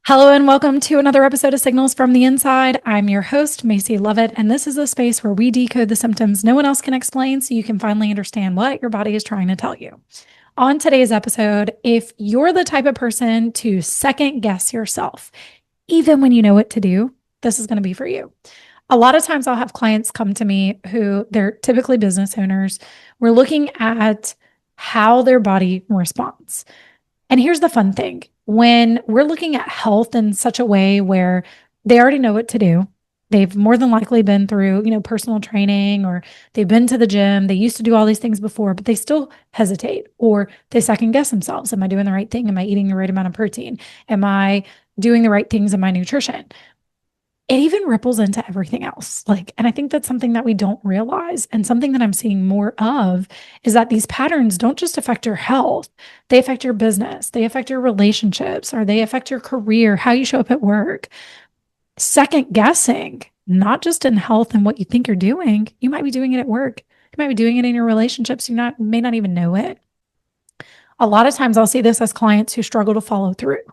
Hello and welcome to another episode of Signals from the Inside. I'm your host, Maisie Lovett, and this is a space where we decode the symptoms no one else can explain so you can finally understand what your body is trying to tell you. On today's episode, if you're the type of person to second guess yourself, even when you know what to do, this is going to be for you. A lot of times I'll have clients come to me who they're typically business owners. We're looking at how their body responds. And here's the fun thing. When we're looking at health in such a way where they already know what to do, they've more than likely been through, personal training, or they've been to the gym, they used to do all these things before, but they still hesitate or they second guess themselves. Am I doing the right thing? Am I eating the right amount of protein? Am I doing the right things in my nutrition? It even ripples into everything else. And I think that's something that we don't realize. And something that I'm seeing more of is that these patterns don't just affect your health, they affect your business, they affect your relationships, or they affect your career, how you show up at work. Second guessing, not just in health and what you think you're doing, you might be doing it at work. You might be doing it in your relationships. May not even know it. A lot of times I'll see this as clients who struggle to follow through.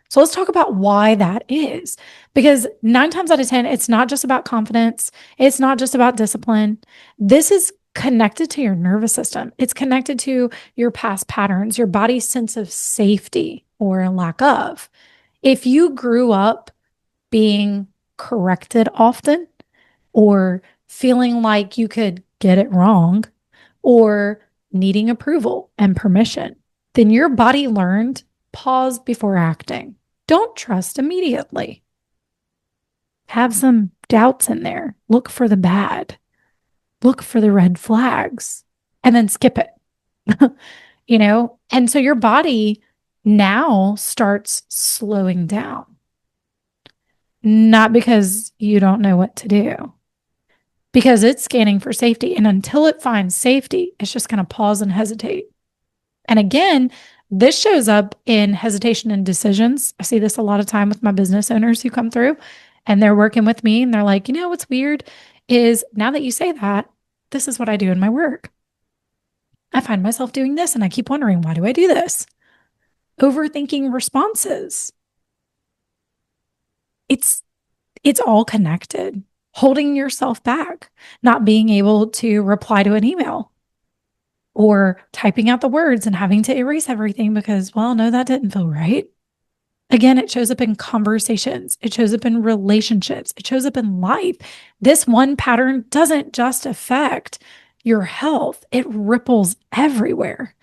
So let's talk about why that is. Because 9 times out of 10, it's not just about confidence. It's not just about discipline. This is connected to your nervous system. It's connected to your past patterns, your body's sense of safety or lack of. If you grew up being corrected often or feeling like you could get it wrong or needing approval and permission, then your body learned pause before acting. Don't trust immediately. Have some doubts in there. Look for the bad. Look for the red flags and then skip it. And so your body now starts slowing down. Not because you don't know what to do, because it's scanning for safety. And until it finds safety, it's just going to pause and hesitate. And again, this shows up in hesitation and decisions. I see this a lot of time with my business owners who come through and they're working with me and they're like, what's weird is now that you say that, this is what I do in my work. I find myself doing this and I keep wondering, why do I do this? Overthinking responses. It's all connected. Holding yourself back, not being able to reply to an email, or typing out the words and having to erase everything because, well, no, that didn't feel right. Again, it shows up in conversations. It shows up in relationships. It shows up in life. This one pattern doesn't just affect your health. It ripples everywhere.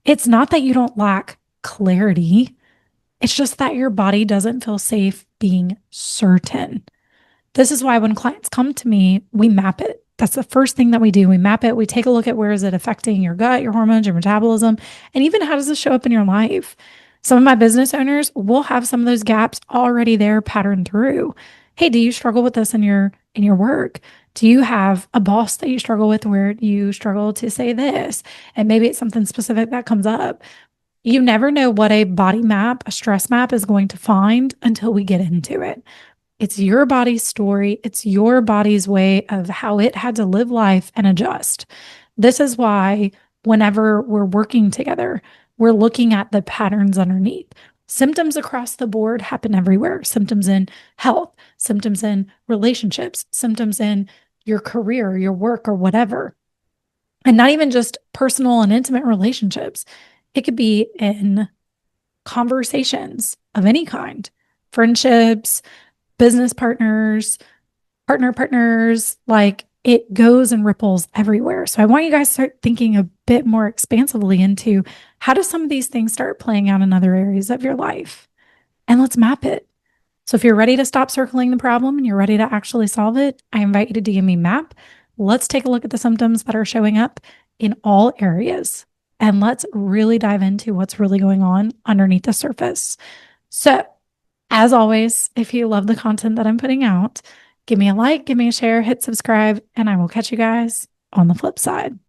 It's not that you don't lack clarity. It's just that your body doesn't feel safe being certain. This is why when clients come to me, we map it. That's the first thing that we do. We map it. We take a look at where is it affecting your gut, your hormones, your metabolism, and even how does this show up in your life? Some of my business owners will have some of those gaps already there patterned through. Hey, do you struggle with this in your work? Do you have a boss that you struggle with where you struggle to say this? And maybe it's something specific that comes up. You never know what a body map, a stress map is going to find until we get into it. It's your body's story. It's your body's way of how it had to live life and adjust. This is why whenever we're working together, we're looking at the patterns underneath. Symptoms across the board happen everywhere. Symptoms in health, symptoms in relationships, symptoms in your career, your work, or whatever. And not even just personal and intimate relationships. It could be in conversations of any kind, friendships, business partners, partners, it goes and ripples everywhere. So I want you guys to start thinking a bit more expansively into how do some of these things start playing out in other areas of your life? And let's map it. So if you're ready to stop circling the problem and you're ready to actually solve it, I invite you to DM me map. Let's take a look at the symptoms that are showing up in all areas. And let's really dive into what's really going on underneath the surface. So as always, if you love the content that I'm putting out, give me a like, give me a share, hit subscribe, and I will catch you guys on the flip side.